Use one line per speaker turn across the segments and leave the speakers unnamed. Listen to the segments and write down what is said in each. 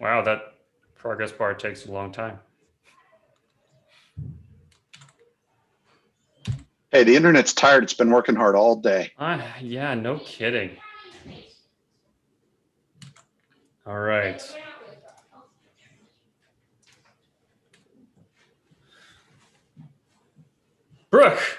Wow, that progress bar takes a long time.
Hey, the internet's tired. It's been working hard all day.
Yeah, no kidding. All right. Brooke,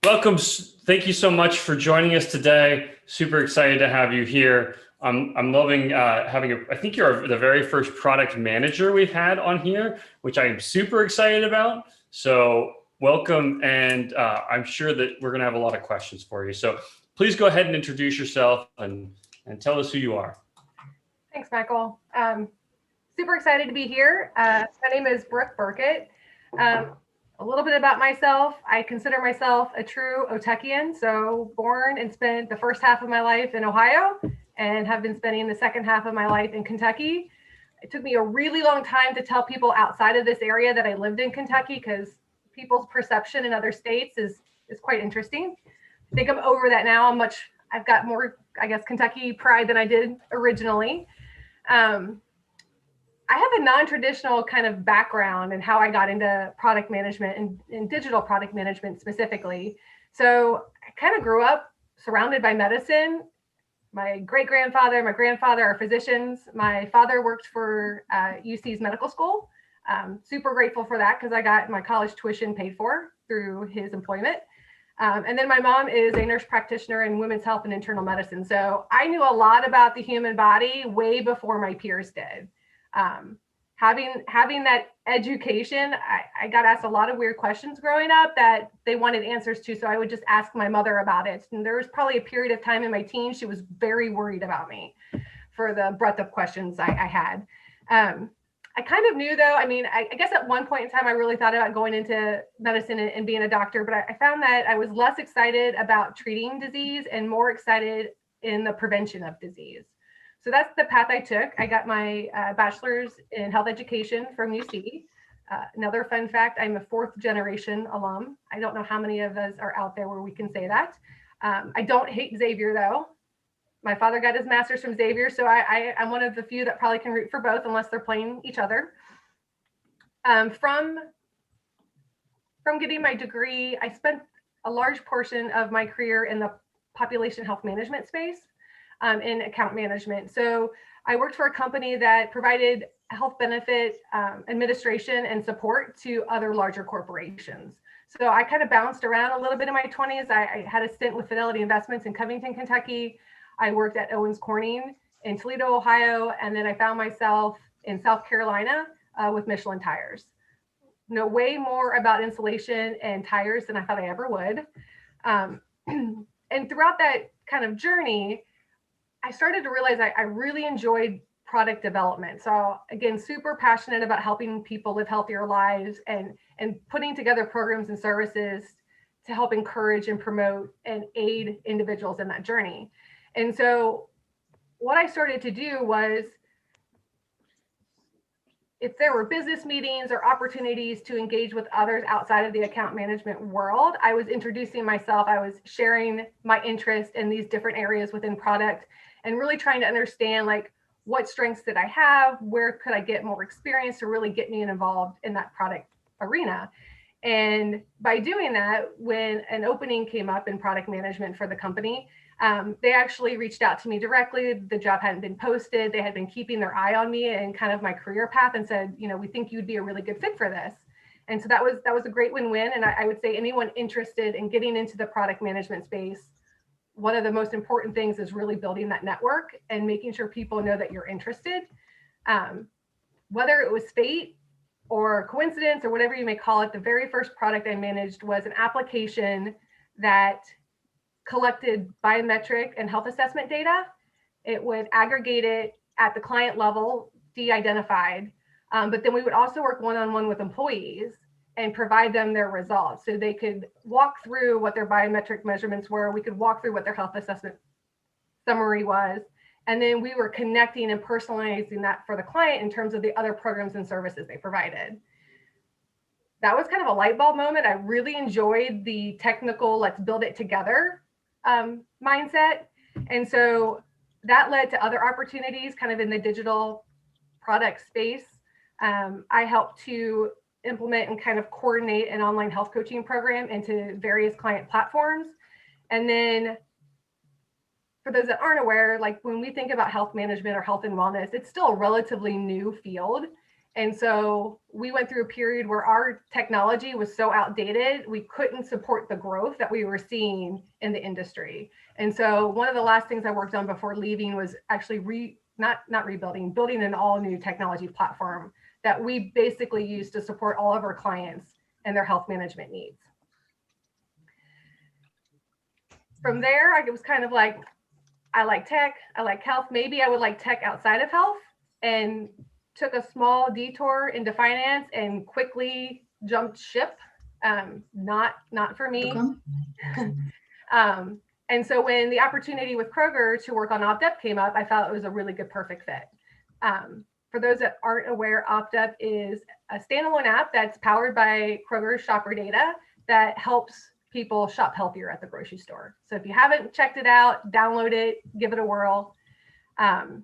welcome. Thank you so much for joining us today. Super excited to have you here. I'm loving having I think you're the very first product manager we've had on here, which I'm super excited about. So welcome, and I'm sure that we're going to have a lot of questions for you. So please go ahead and introduce yourself and tell us who you are.
Thanks, Michael. Super excited to be here. My name is Brooke Burket. A little bit about myself. I consider myself a true Otekian. So born and spent the first half of my life in Ohio and have been spending the second half of my life in Kentucky. It took me a really long time to tell people outside of this area that I lived in Kentucky because people's perception in other states is quite interesting. I think I'm over that now. I've got more, I guess, Kentucky pride than I did originally. I have a non-traditional kind of background in how I got into product management and digital product management specifically. So I kind of grew up surrounded by medicine. My great-grandfather, my grandfather are physicians. My father worked for UC's medical school. Super grateful for that because I got my college tuition paid for through his employment. And then my mom is a nurse practitioner in women's health and internal medicine. So I knew a lot about the human body way before my peers did. Having that education, I got asked a lot of weird questions growing up that they wanted answers to. So I would just ask my mother about it. And there was probably a period of time in my teens, she was very worried about me for the breadth of questions I had. I kind of knew though, I guess at one point in time, I really thought about going into medicine and being a doctor, but I found that I was less excited about treating disease and more excited in the prevention of disease. So that's the path I took. I got my bachelor's in health education from UC. Another fun fact, I'm a fourth generation alum. I don't know how many of us are out there where we can say that. I don't hate Xavier though. My father got his master's from Xavier, so I'm one of the few that probably can root for both unless they're playing each other. From getting my degree, I spent a large portion of my career in the population health management space. In account management. So I worked for a company that provided health benefit administration and support to other larger corporations. So I kind of bounced around a little bit in my 20s. I had a stint with Fidelity Investments in Covington, Kentucky. I worked at Owens Corning in Toledo, Ohio, and then I found myself in South Carolina with Michelin tires. Know way more about insulation and tires than I thought I ever would. And throughout that kind of journey, I started to realize I really enjoyed product development. So again, super passionate about helping people live healthier lives and putting together programs and services to help encourage and promote and aid individuals in that journey. And so what I started to do was, if there were business meetings or opportunities to engage with others outside of the account management world, I was introducing myself. I was sharing my interest in these different areas within product and really trying to understand like what strengths did I have, where could I get more experience to really get me involved in that product arena. And by doing that, when an opening came up in product management for the company, they actually reached out to me directly. The job hadn't been posted. They had been keeping their eye on me and kind of my career path and said, we think you'd be a really good fit for this. And so that was a great win-win. And I would say anyone interested in getting into the product management space, one of the most important things is really building that network and making sure people know that you're interested. Whether it was fate or coincidence or whatever you may call it, the very first product I managed was an application that collected biometric and health assessment data. It would aggregate it at the client level, de-identified, but then we would also work one-on-one with employees and provide them their results. So they could walk through what their biometric measurements were. We could walk through what their health assessment summary was. And then we were connecting and personalizing that for the client in terms of the other programs and services they provided. That was kind of a light bulb moment. I really enjoyed the technical, let's build it together mindset. And so that led to other opportunities kind of in the digital product space. I help to implement and kind of coordinate an online health coaching program into various client platforms. And then for those that aren't aware, like when we think about health management or health and wellness, it's still a relatively new field. And so we went through a period where our technology was so outdated, we couldn't support the growth that we were seeing in the industry. And so one of the last things I worked on before leaving was actually building an all new technology platform that we basically use to support all of our clients and their health management needs. From there, I was kind of like, I like tech, I like health. Maybe I would like tech outside of health, and took a small detour into finance and quickly jumped ship. Not for me. And so when the opportunity with Kroger to work on OptUp came up, I thought it was a really good, perfect fit. For those that aren't aware, OptUp is a standalone app that's powered by Kroger's shopper data that helps people shop healthier at the grocery store. So if you haven't checked it out, download it, give it a whirl. Outside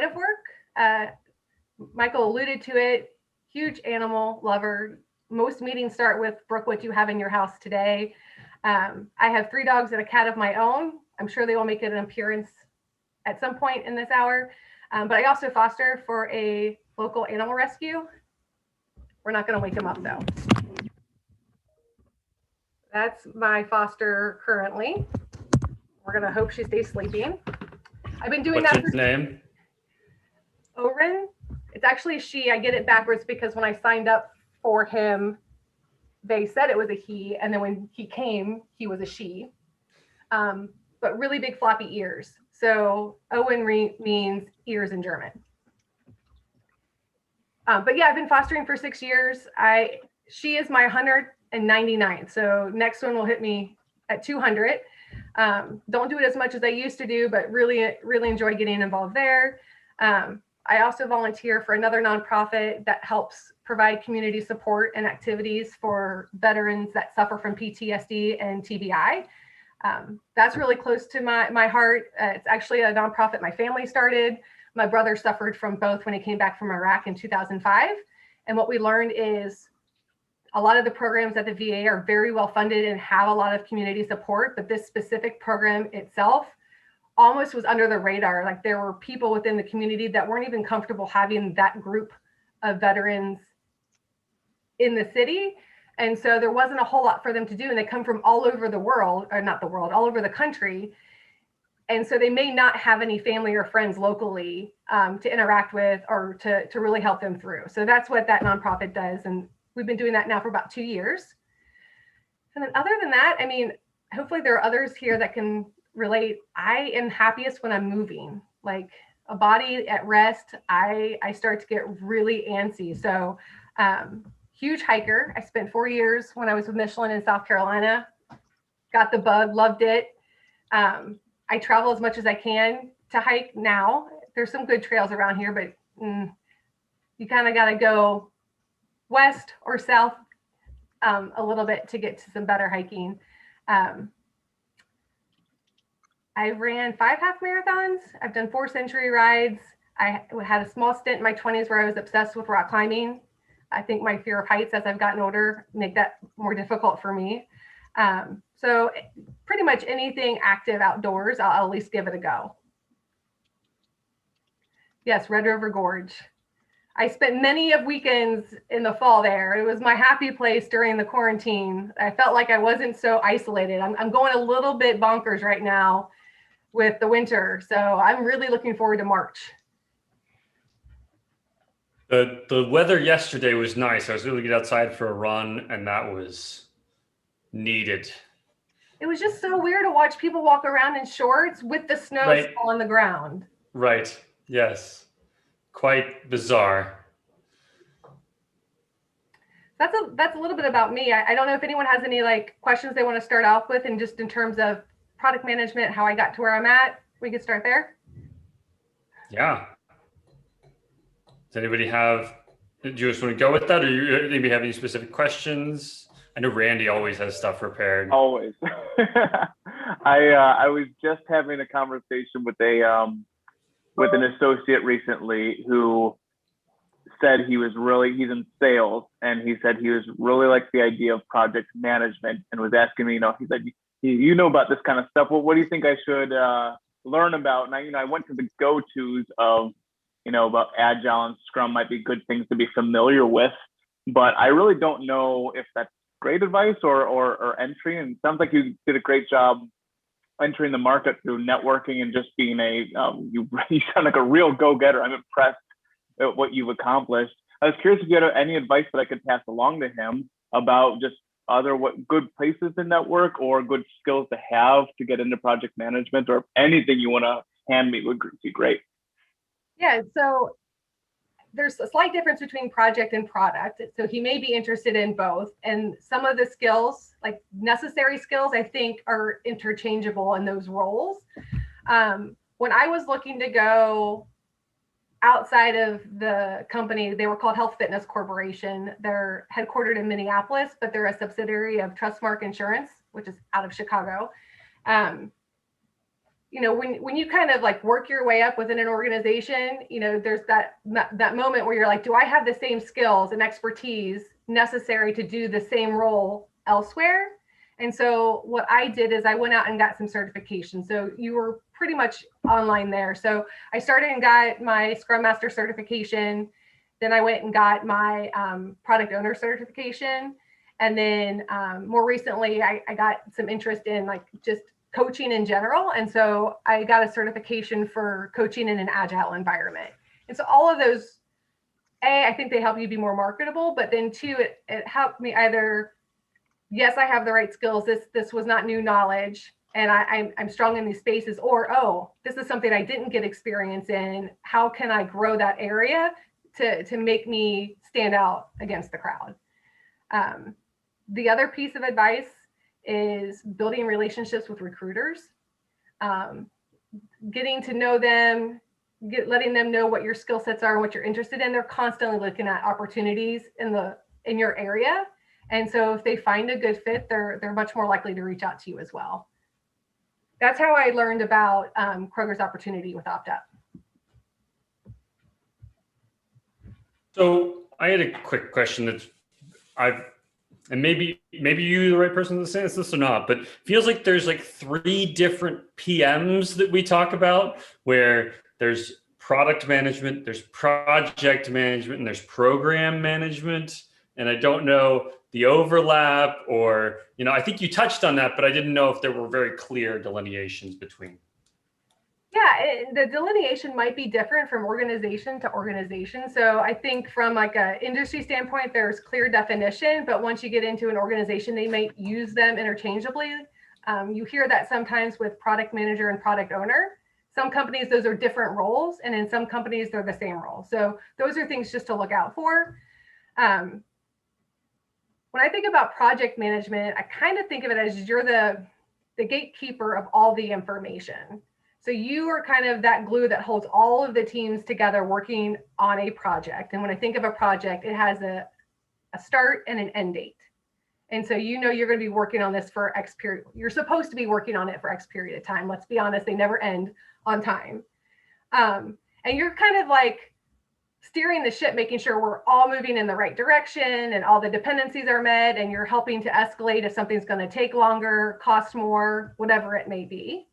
of work, Michael alluded to it, huge animal lover. Most meetings start with, Brooke, what do you have in your house today? I have 3 dogs and a cat of my own. I'm sure they will make an appearance at some point in this hour. But I also foster for a local animal rescue. We're not going to wake them up though. That's my foster currently. We're going to hope she stays sleeping. I've been doing
What's
that.
What's his name?
Oren. It's actually she. I get it backwards because when I signed up for him, they said it was a he, and then when he came, he was a she. But really big floppy ears. So Owen means ears in German. But yeah, I've been fostering for 6 years. She is my 199th. So next one will hit me at 200. Don't do it as much as I used to do, but really, really enjoy getting involved there. I also volunteer for another nonprofit that helps provide community support and activities for veterans that suffer from PTSD and TBI. That's really close to my heart. It's actually a nonprofit my family started. My brother suffered from both when he came back from Iraq in 2005. And what we learned is a lot of the programs at the VA are very well funded and have a lot of community support, but this specific program itself almost was under the radar. Like there were people within the community that weren't even comfortable having that group of veterans in the city. And so there wasn't a whole lot for them to do. And they come from all over the world, or not the world, all over the country. And so they may not have any family or friends locally to interact with or to really help them through. So that's what that nonprofit does. And we've been doing that now for about 2 years. And then other than that, I mean, hopefully there are others here that can relate. I am happiest when I'm moving, like a body at rest. I start to get really antsy. So huge hiker. I spent 4 years when I was with Michelin in South Carolina, got the bug, loved it. I travel as much as I can to hike now. There's some good trails around here, but you kind of got to go west or south a little bit to get to some better hiking. I ran 5 half marathons. I've done 4 century rides. I had a small stint in my 20s where I was obsessed with rock climbing. I think my fear of heights as I've gotten older make that more difficult for me. So pretty much anything active outdoors, I'll at least give it a go. Yes, Red River Gorge. I spent many of weekends in the fall there. It was my happy place during the quarantine. I felt like I wasn't so isolated. I'm going a little bit bonkers right now with the winter. So I'm really looking forward to March.
The weather yesterday was nice. I was able to get outside for a run, and that was needed.
It was just so weird to watch people walk around in shorts with the snow still on the ground.
Right. Yes. Quite bizarre.
That's a little bit about me. I don't know if anyone has any questions they want to start off with, and just in terms of product management, how I got to where I'm at. We could start there.
Yeah. Does anybody do you just want to go with that, or you maybe have any specific questions? I know Randy always has stuff prepared.
Always. I was just having a conversation with a with an associate recently who said he's in sales, and he said he was really likes the idea of project management, and was asking me, he said, you know about this kind of stuff. Well, what do you think I should learn about? And I went to the go-tos of, about Agile and Scrum might be good things to be familiar with, but I really don't know if that's great advice or entry. And it sounds like you did a great job entering the market through networking and just being you sound like a real go-getter. I'm impressed at what you've accomplished. I was curious if you had any advice that I could pass along to him about just what good places to network or good skills to have to get into project management, or anything you want to hand me would be great.
Yeah, so there's a slight difference between project and product. So he may be interested in both. And some of the skills, like necessary skills, I think are interchangeable in those roles. When I was looking to go outside of the company, they were called Health Fitness Corporation. They're headquartered in Minneapolis, but they're a subsidiary of Trustmark Insurance, which is out of Chicago. When you kind of like work your way up within an organization, there's that moment where you're like, do I have the same skills and expertise necessary to do the same role elsewhere? And so what I did is I went out and got some certification. So you were pretty much online there. So I started and got my Scrum Master certification. Then I went and got my product owner certification. And then more recently, I got some interest in like just coaching in general. And so I got a certification for coaching in an agile environment. And so all of those, I think they help you be more marketable, but then two, it helped me either, yes, I have the right skills. This was not new knowledge and I'm strong in these spaces, or, oh, this is something I didn't get experience in. How can I grow that area to make me stand out against the crowd? The other piece of advice is building relationships with recruiters, getting to know them, letting them know what your skill sets are and what you're interested in. They're constantly looking at opportunities in your area. And so if they find a good fit, they're much more likely to reach out to you as well. That's how I learned about Kroger's opportunity with OptUp.
So I had a quick question and maybe you're the right person to say this or not, but feels like there's like 3 different PMs that we talk about, where there's product management, there's project management, and there's program management. And I don't know the overlap, or, I think you touched on that, but I didn't know if there were very clear delineations between.
Yeah, the delineation might be different from organization to organization. So I think from like an industry standpoint, there's clear definition, but once you get into an organization, they might use them interchangeably. You hear that sometimes with product manager and product owner. Some companies, those are different roles, and in some companies, they're the same role. So those are things just to look out for. When I think about project management, I kind of think of it as you're the gatekeeper of all the information. So you are kind of that glue that holds all of the teams together working on a project. And when I think of a project, it has a start and an end date. And so you're going to be working on this for X period. You're supposed to be working on it for X period of time. Let's be honest, they never end on time. And you're kind of like steering the ship, making sure we're all moving in the right direction and all the dependencies are met, and you're helping to escalate if something's going to take longer, cost more, whatever it may be.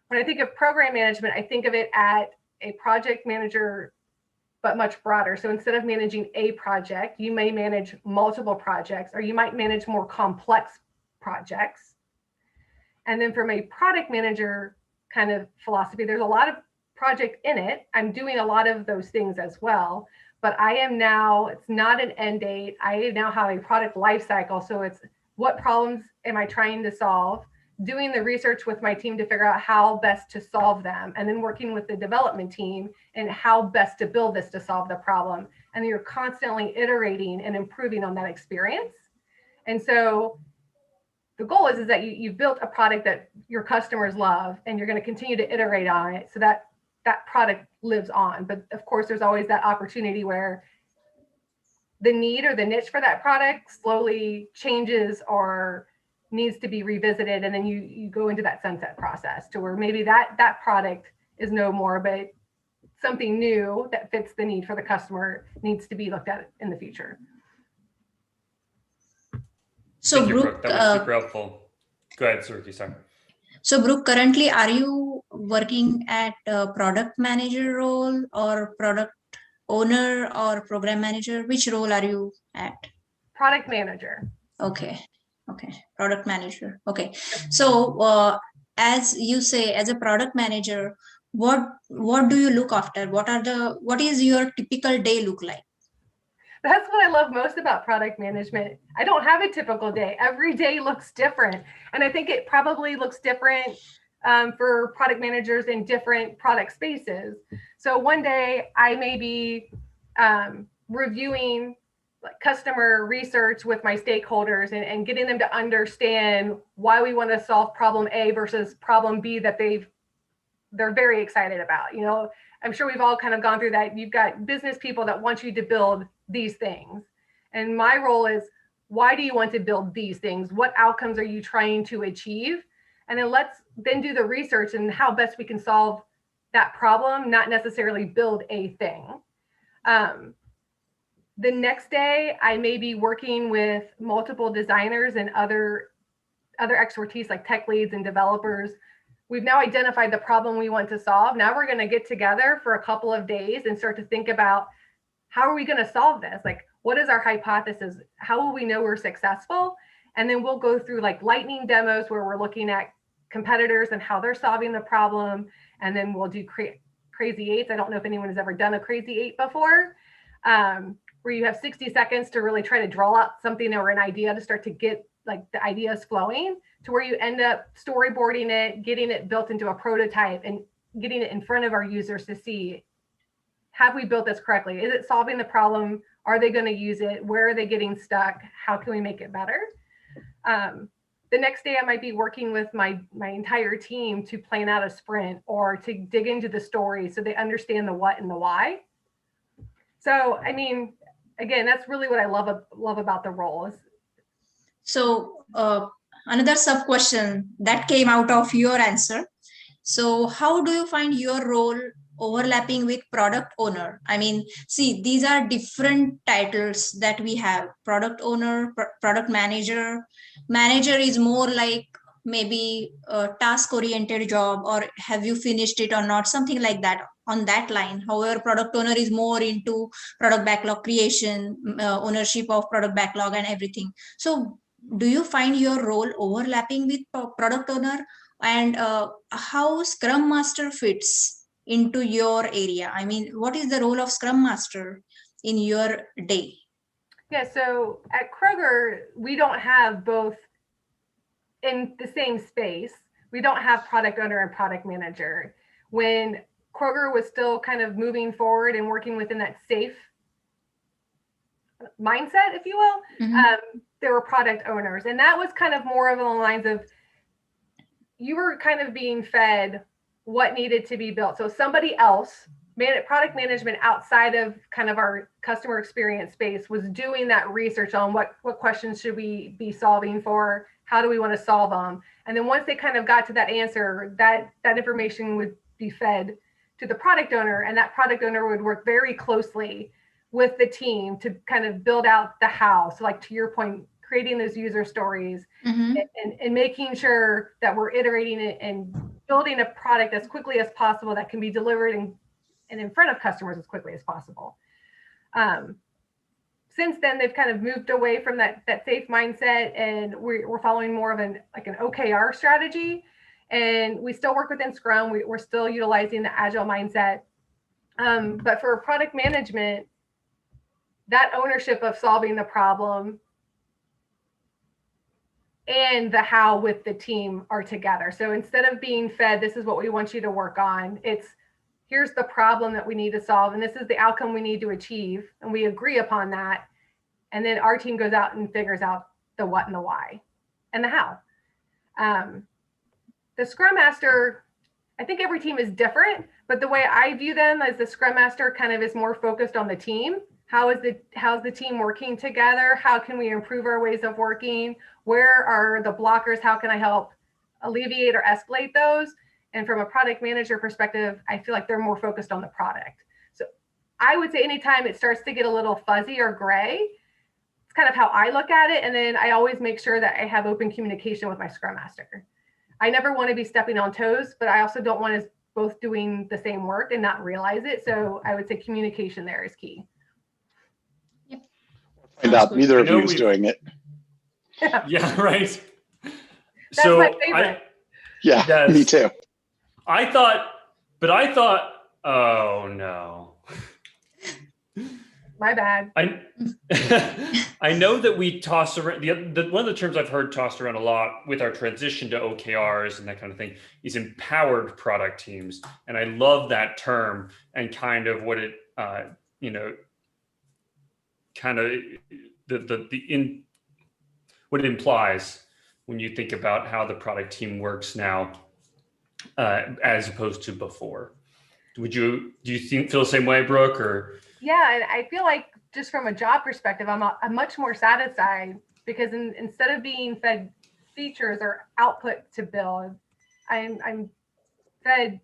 When I think of program management, I think of it at a project manager, but much broader. So instead of managing a project, you may manage multiple projects, or you might manage more complex projects. And then from a product manager kind of philosophy, there's a lot of project in it. I'm doing a lot of those things as well, but it's not an end date. I now have a product life cycle. So it's what problems am I trying to solve? Doing the research with my team to figure out how best to solve them, and then working with the development team and how best to build this to solve the problem. And you're constantly iterating and improving on that experience. And so the goal is that you've built a product that your customers love, and you're going to continue to iterate on it so that that product lives on. But of course, there's always that opportunity where the need or the niche for that product slowly changes or needs to be revisited, and then you go into that sunset process to where maybe that product is no more, but something new that fits the need for the customer needs to be looked at in the future.
So
Thank you,
Brooke,
Brooke. That was super helpful. Go ahead, Suruki, sorry.
so Brooke, currently, are you working at a product manager role or product owner or program manager? Which role are you at?
Product manager.
Okay. Product manager. Okay. So as you say, as a product manager, what do you look after? What is your typical day look like?
That's what I love most about product management. I don't have a typical day. Every day looks different. And I think it probably looks different for product managers in different product spaces. So one day I may be reviewing customer research with my stakeholders and getting them to understand why we want to solve problem A versus problem B that they're very excited about. You know, I'm sure we've all kind of gone through that. You've got business people that want you to build these things. And my role is, why do you want to build these things? What outcomes are you trying to achieve? And then let's then do the research and how best we can solve that problem, not necessarily build a thing. The next day, I may be working with multiple designers and other expertise like tech leads and developers. We've now identified the problem we want to solve. Now we're going to get together for a couple of days and start to think about, how are we going to solve this? Like, what is our hypothesis? How will we know we're successful? And then we'll go through like lightning demos where we're looking at competitors and how they're solving the problem. And then we'll do crazy eights. I don't know if anyone has ever done a crazy eight before, where you have 60 seconds to really try to draw out something or an idea to start to get like the ideas flowing, to where you end up storyboarding it, getting it built into a prototype and getting it in front of our users to see, have we built this correctly? Is it solving the problem? Are they going to use it? Where are they getting stuck? How can we make it better? The next day I might be working with my entire team to plan out a sprint or to dig into the story so they understand the what and the why. So, I mean, again, that's really what I love about the role.
So another sub question that came out of your answer. So how do you find your role overlapping with product owner? I mean, see, these are different titles that we have. Product owner, product manager. Manager is more like maybe a task oriented job, or have you finished it or not, something like that on that line. However, product owner is more into product backlog creation, ownership of product backlog and everything. So do you find your role overlapping with product owner? And how Scrum Master fits into your area? I mean, what is the role of Scrum Master in your day?
Yeah, so at Kroger, we don't have both in the same space. We don't have product owner and product manager. When Kroger was still kind of moving forward and working within that safe mindset, if you will, there were product owners. And that was kind of more of along the lines of, you were kind of being fed what needed to be built. So somebody else, product management outside of kind of our customer experience space, was doing that research on what questions should we be solving for? How do we want to solve them? And then once they kind of got to that answer, that information would be fed to the product owner, and that product owner would work very closely with the team to kind of build out the how. So like to your point, creating those user stories and making sure that we're iterating it and building a product as quickly as possible that can be delivered and in front of customers as quickly as possible. Since then, they've kind of moved away from that safe mindset, and we're following more of an OKR strategy. And we still work within Scrum. We're still utilizing the agile mindset. But for product management, that ownership of solving the problem and the how with the team are together. So instead of being fed, this is what we want you to work on, it's here's the problem that we need to solve, and this is the outcome we need to achieve, and we agree upon that. And then our team goes out and figures out the what and the why and the how. The Scrum Master, I think every team is different, but the way I view them as the Scrum Master kind of is more focused on the team. How's the team working together? How can we improve our ways of working? Where are the blockers? How can I help alleviate or escalate those? And from a product manager perspective, I feel like they're more focused on the product. So I would say anytime it starts to get a little fuzzy or gray, it's kind of how I look at it. And then I always make sure that I have open communication with my Scrum Master. I never want to be stepping on toes, but I also don't want us both doing the same work and not realize it. So I would say communication there is key.
Yep.
Find out neither of you is doing it.
Yeah, right.
That's my favorite.
Yeah,
Yes.
me too.
I thought, oh no.
My bad.
I know that we toss around one of the terms I've heard tossed around a lot with our transition to OKRs and that kind of thing is empowered product teams, and I love that term and kind of what it what it implies when you think about how the product team works now as opposed to before. Do you feel the same way, Brooke? Or
yeah, and I feel like just from a job perspective, I'm much more satisfied because instead of being fed features or output to build, I'm fed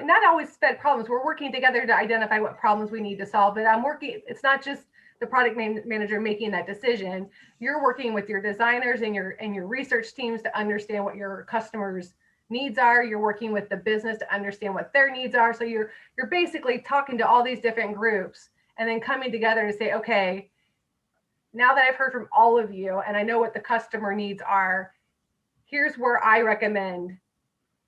not always fed problems. We're working together to identify what problems we need to solve, but it's not just the product manager making that decision. You're working with your designers and your research teams to understand what your customers' needs are. You're working with the business to understand what their needs are. So you're basically talking to all these different groups and then coming together to say, okay, now that I've heard from all of you and I know what the customer needs are, here's where I recommend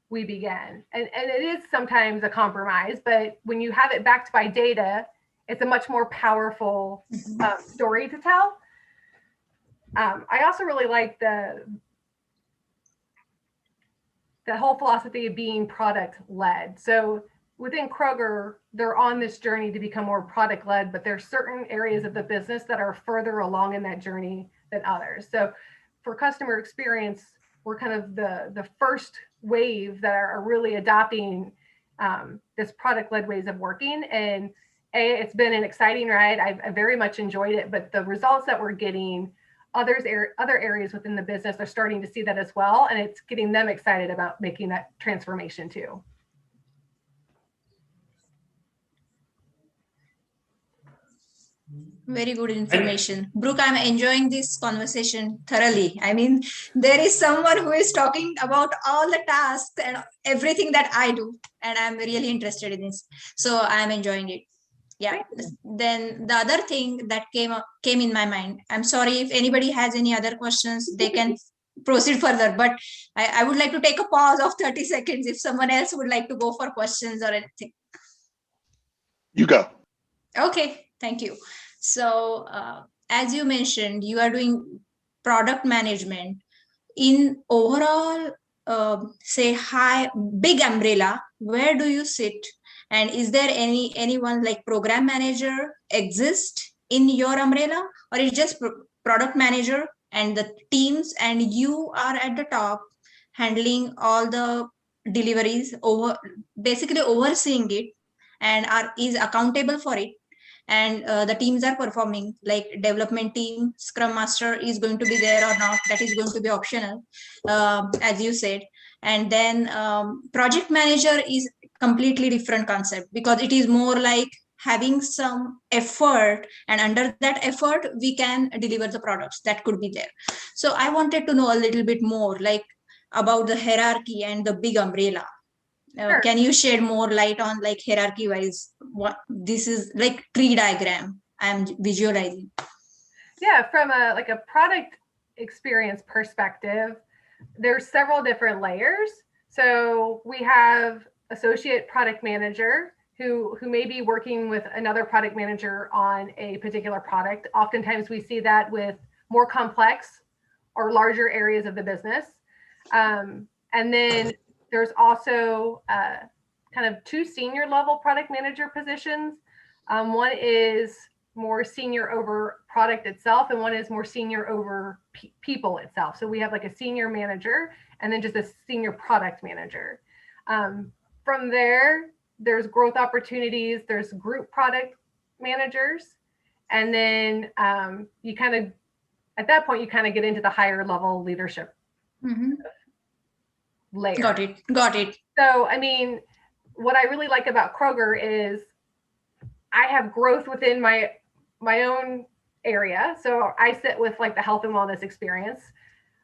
we begin. And it is sometimes a compromise, but when you have it backed by data, it's a much more powerful story to tell. I also really like the whole philosophy of being product led. So within Kroger, they're on this journey to become more product led, but there's certain areas of the business that are further along in that journey than others. So for customer experience, we're kind of the first wave that are really adopting this product led ways of working. And it's been an exciting ride. I've very much enjoyed it, but the results that we're getting, other areas within the business are starting to see that as well. And it's getting them excited about making that transformation too.
Very good information. Brooke, I'm enjoying this conversation thoroughly. I mean, there is someone who is talking about all the tasks and everything that I do, and I'm really interested in this. So I'm enjoying it. Yeah. Then the other thing that came in my mind, I'm sorry if anybody has any other questions, they can proceed further, but I would like to take a pause of 30 seconds if someone else would like to go for questions or anything.
You go.
Okay, thank you. So as you mentioned, you are doing product management in overall, say big umbrella. Where do you sit? And is there anyone like program manager exist in your umbrella, or is just product manager and the teams and you are at the top handling all the deliveries, basically overseeing it and is accountable for it? And the teams are performing, like development team, Scrum Master is going to be there or not, that is going to be optional, as you said. And then project manager is completely different concept, because it is more like having some effort, and under that effort we can deliver the products that could be there. So I wanted to know a little bit more like about the hierarchy and the big umbrella.
Sure.
Can you shed more light on like hierarchy wise what this is, like tree diagram I'm visualizing?
Yeah, from a product experience perspective, there's several different layers. So we have associate product manager who may be working with another product manager on a particular product. Oftentimes we see that with more complex or larger areas of the business. And then there's also kind of two senior level product manager positions. One is more senior over product itself, and one is more senior over people itself. So we have like a senior manager and then just a senior product manager. From there, there's growth opportunities, there's group product managers. And then you kind of, at that point, you kind of get into the higher level leadership layer.
Got it.
So, I mean, what I really like about Kroger is I have growth within my own area. So I sit with like the health and wellness experience.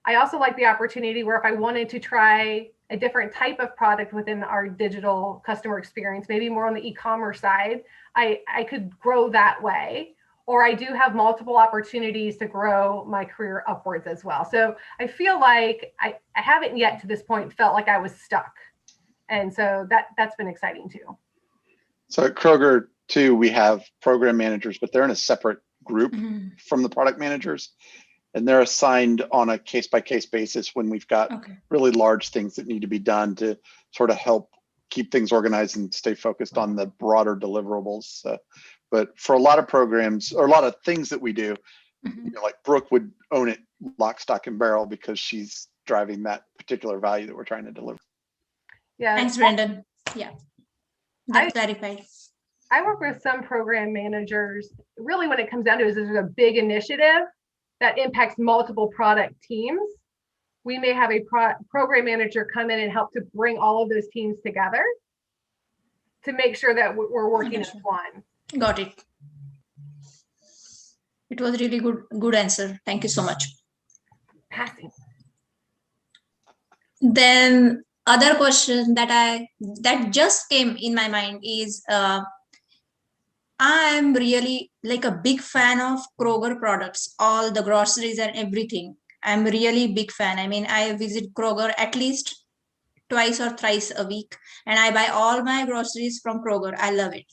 I also like the opportunity where if I wanted to try a different type of product within our digital customer experience, maybe more on the e-commerce side, I could grow that way. Or I do have multiple opportunities to grow my career upwards as well. So I feel like I haven't yet to this point felt like I was stuck. And so that's been exciting too.
So at Kroger too, we have program managers, but they're in a separate group from the product managers. And they're assigned on a case-by-case basis when we've got really large things that need to be done to sort of help keep things organized and stay focused on the broader deliverables. But for a lot of programs or a lot of things that we do, you know, like Brooke would own it lock, stock, and barrel because she's driving that particular value that we're trying to deliver.
Yeah.
Thanks, Brendan. Yeah, that clarified.
I work with some program managers. Really, when it comes down to it, is there's a big initiative that impacts multiple product teams. We may have a program manager come in and help to bring all of those teams together to make sure that we're working as one.
Got it. It was really good answer. Thank you so much.
Passing.
Then other question that just came in my mind is I'm really like a big fan of Kroger products, all the groceries and everything. I'm really big fan. I mean, I visit Kroger at least twice or thrice a week, and I buy all my groceries from Kroger. I love it.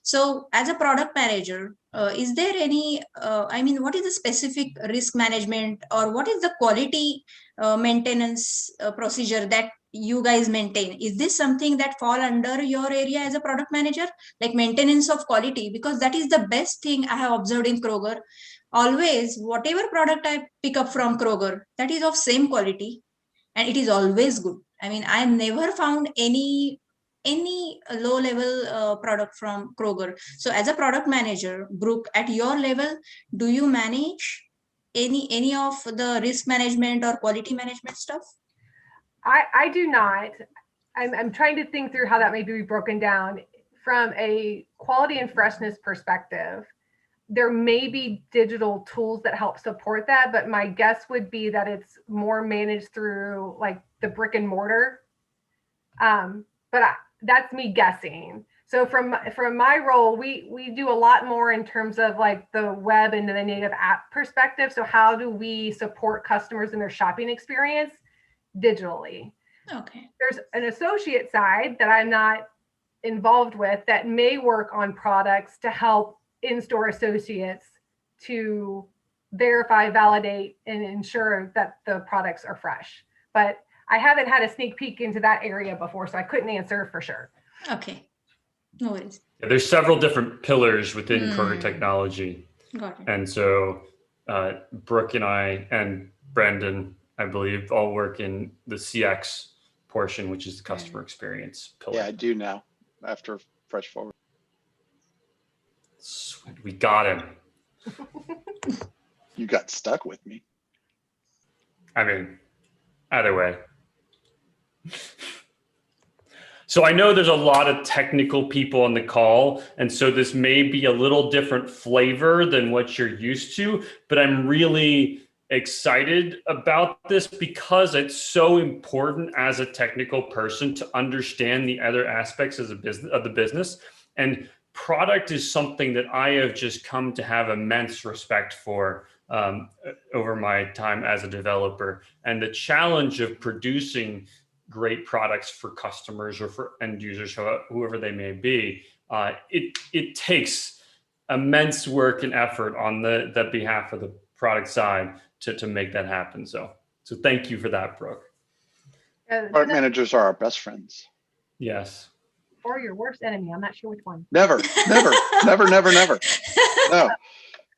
So as a product manager, is there any, what is the specific risk management or what is the quality maintenance procedure that you guys maintain? Is this something that fall under your area as a product manager, like maintenance of quality? Because that is the best thing I have observed in Kroger. Always, whatever product I pick up from Kroger, that is of same quality and it is always good. I mean, I never found any low level product from Kroger. So as a product manager, Brooke, at your level, do you manage any of the risk management or quality management stuff?
I do not. I'm trying to think through how that may be broken down from a quality and freshness perspective. There may be digital tools that help support that, but my guess would be that it's more managed through like the brick and mortar. That's me guessing. So from my role, we do a lot more in terms of like the web and the native app perspective. So how do we support customers in their shopping experience digitally?
Okay.
There's an associate side that I'm not involved with that may work on products to help in-store associates to verify, validate, and ensure that the products are fresh. But I haven't had a sneak peek into that area before, so I couldn't answer for sure.
Okay, no worries.
Yeah, there's several different pillars within Kroger technology.
Got it.
And so Brooke and I and Brandon, I believe, all work in the CX portion, which is the customer experience pillar.
Yeah, I do now after Fresh Forward.
Sweet, we got him.
You got stuck with me.
I mean, either way. So I know there's a lot of technical people on the call, and so this may be a little different flavor than what you're used to, but I'm really excited about this because it's so important as a technical person to understand the other aspects of the business. And product is something that I have just come to have immense respect for over my time as a developer. And the challenge of producing great products for customers or for end users, whoever they may be, it takes immense work and effort on the behalf of the product side to make that happen. So thank you for that, Brooke.
Product managers are our best friends.
Yes.
Or your worst enemy. I'm not sure which one.
Never. No,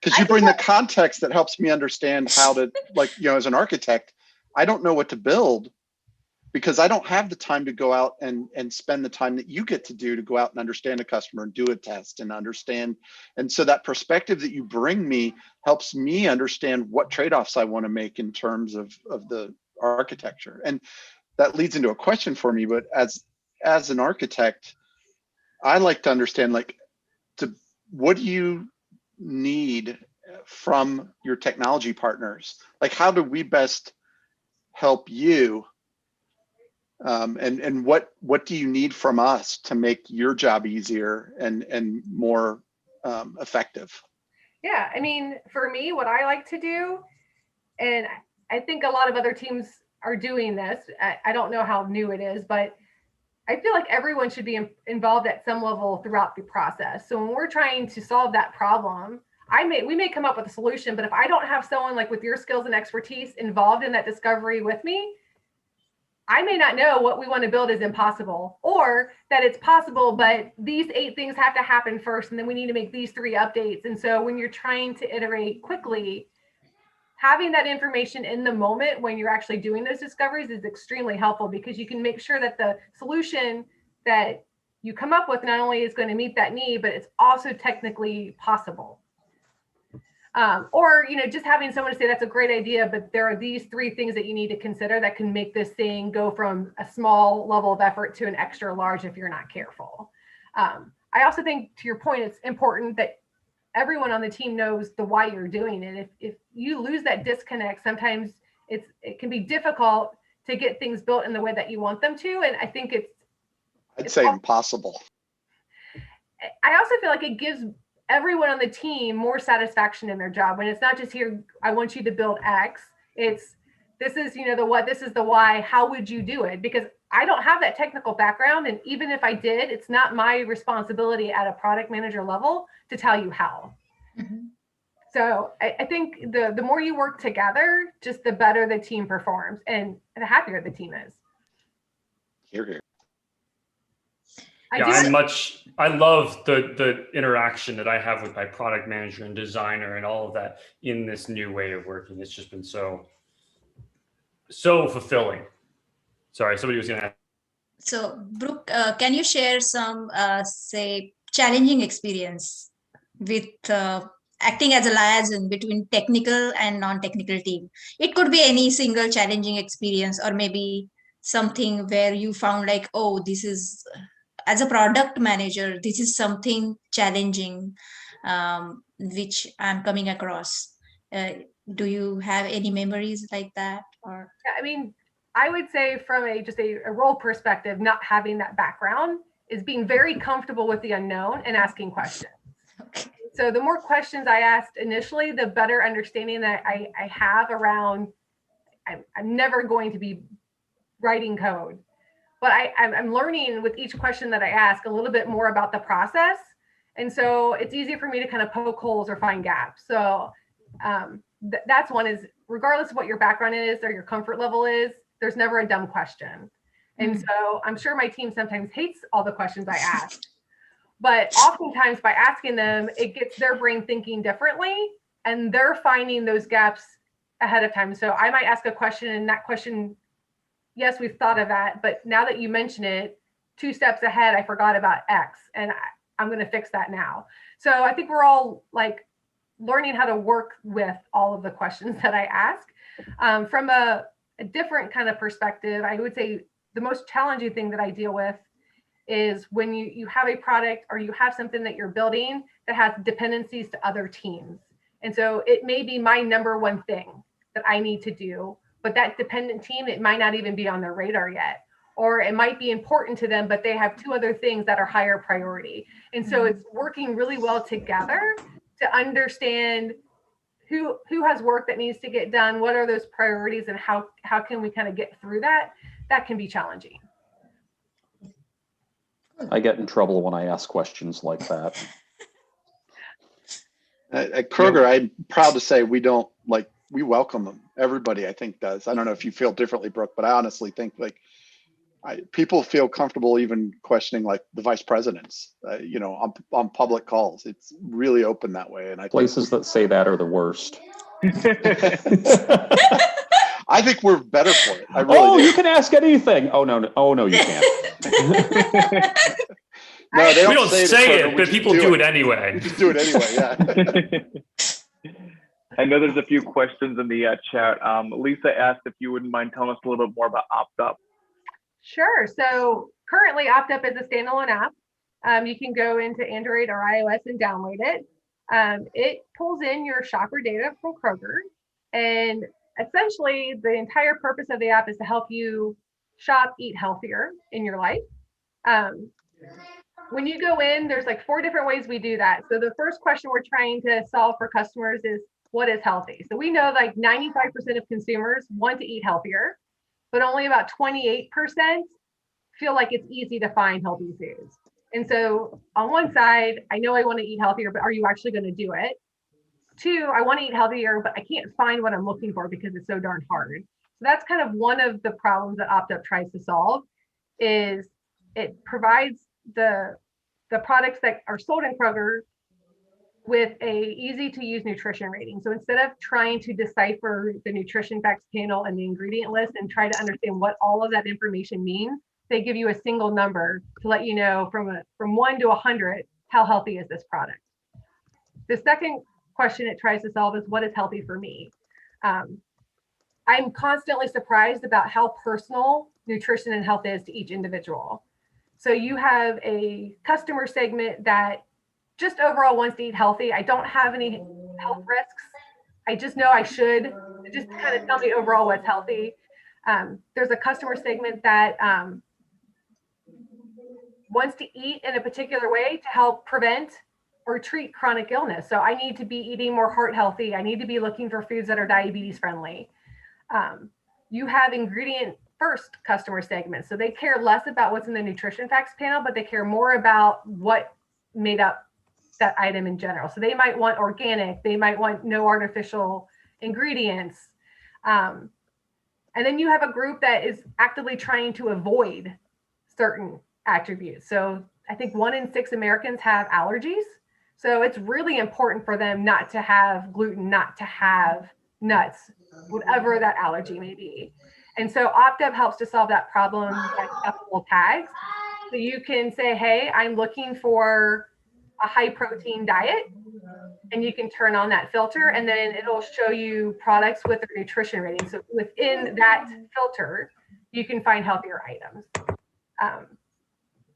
because you bring the context that helps me understand how to, like, you know, as an architect, I don't know what to build because I don't have the time to go out and spend the time that you get to do to go out and understand a customer and do a test and understand. And so that perspective that you bring me helps me understand what trade-offs I want to make in terms of the architecture. And that leads into a question for me, but as as an architect, I like to understand, like, what do you need from your technology partners? Like, how do we best help you? And what do you need from us to make your job easier and more effective?
Yeah, I mean, for me, what I like to do, and I think a lot of other teams are doing this. I don't know how new it is, but I feel like everyone should be involved at some level throughout the process. So when we're trying to solve that problem, we may come up with a solution, but if I don't have someone like with your skills and expertise involved in that discovery with me, I may not know what we want to build is impossible, or that it's possible, but these 8 things have to happen first, and then we need to make these 3 updates. And so when you're trying to iterate quickly, having that information in the moment when you're actually doing those discoveries is extremely helpful, because you can make sure that the solution that you come up with not only is going to meet that need, but it's also technically possible. Or, just having someone say that's a great idea, but there are these 3 things that you need to consider that can make this thing go from a small level of effort to an extra large if you're not careful. I also think, to your point, it's important that everyone on the team knows the why you're doing it. If you lose that disconnect, sometimes it can be difficult to get things built in the way that you want them to. And I think
I'd say impossible.
I also feel like it gives everyone on the team more satisfaction in their job when it's not just here, I want you to build X. It's this is, the what, this is the why, how would you do it? Because I don't have that technical background. And even if I did, it's not my responsibility at a product manager level to tell you how. Mm-hmm. So I think the more you work together, just the better the team performs and the happier the team is.
Hear, hear.
I love the interaction that I have with my product manager and designer and all of that in this new way of working. It's just been so fulfilling. Sorry, somebody was going to ask.
So, Brooke, can you share some, say, challenging experience with acting as a liaison between technical and non-technical team? It could be any single challenging experience, or maybe something where you found like, oh, this is, as a product manager, this is something challenging, which I'm coming across. Do you have any memories like that? Or
I mean, I would say from a role perspective, not having that background is being very comfortable with the unknown and asking questions. Okay. So the more questions I asked initially, the better understanding that I have around, I'm never going to be writing code, but I'm learning with each question that I ask a little bit more about the process. And so it's easier for me to kind of poke holes or find gaps. So that's one, is regardless of what your background is or your comfort level is, there's never a dumb question. And so I'm sure my team sometimes hates all the questions I ask, but oftentimes by asking them, it gets their brain thinking differently and they're finding those gaps ahead of time. So I might ask a question and that question, yes, we've thought of that, but now that you mention it, 2 steps ahead, I forgot about X and I'm going to fix that now. So I think we're all like learning how to work with all of the questions that I ask. From a different kind of perspective, I would say the most challenging thing that I deal with is when you have a product or you have something that you're building that has dependencies to other teams. And so it may be my number one thing that I need to do, but that dependent team, it might not even be on their radar yet, or it might be important to them, but they have 2 other things that are higher priority. And so it's working really well together to understand who has work that needs to get done, what are those priorities, and how can we kind of get through that. That can be challenging.
I get in trouble when I ask questions like that.
At Kroger, I'm proud to say we welcome them. Everybody, I think, does. I don't know if you feel differently, Brooke, but I honestly think people feel comfortable even questioning like the vice presidents, on public calls. It's really open that way. And I
places that say that are the worst.
I think we're better for it. I really do.
You can ask anything. Oh no, you can't.
No,
we don't say it, but people do it anyway.
We just do it anyway, yeah.
I know there's a few questions in the chat. Lisa asked if you wouldn't mind telling us a little bit more about opt-up.
Sure. So currently OptUp is a standalone app. You can go into Android or iOS and download it. It pulls in your shopper data from Kroger, and essentially the entire purpose of the app is to help you shop, eat healthier in your life. When you go in, there's like 4 different ways we do that. So the first question we're trying to solve for customers is, what is healthy? So we know like 95% of consumers want to eat healthier, but only about 28% feel like it's easy to find healthy foods. And so on one side, I know I want to eat healthier, but are you actually going to do it? 2, I want to eat healthier, but I can't find what I'm looking for because it's so darn hard. So that's kind of one of the problems that OptUp tries to solve, is it provides the products that are sold in Kroger with a easy to use nutrition rating. So instead of trying to decipher the nutrition facts panel and the ingredient list and try to understand what all of that information means, they give you a single number to let you know from 1 to 100, how healthy is this product? The second question it tries to solve is, what is healthy for me? I'm constantly surprised about how personal nutrition and health is to each individual. So you have a customer segment that just overall wants to eat healthy. I don't have any health risks. I just know I should. Just kind of tell me overall what's healthy. There's a customer segment that wants to eat in a particular way to help prevent or treat chronic illness. So I need to be eating more heart healthy. I need to be looking for foods that are diabetes friendly. You have ingredient first customer segments. So they care less about what's in the nutrition facts panel, but they care more about what made up that item in general. So they might want organic, they might want no artificial ingredients. And then you have a group that is actively trying to avoid certain attributes. So I think 1 in 6 Americans have allergies. So it's really important for them not to have gluten, not to have nuts, whatever that allergy may be. And so OptUp helps to solve that problem by couple tags. So you can say, hey, I'm looking for a high protein diet, and you can turn on that filter, and then it'll show you products with their nutrition rating. So within that filter, you can find healthier items.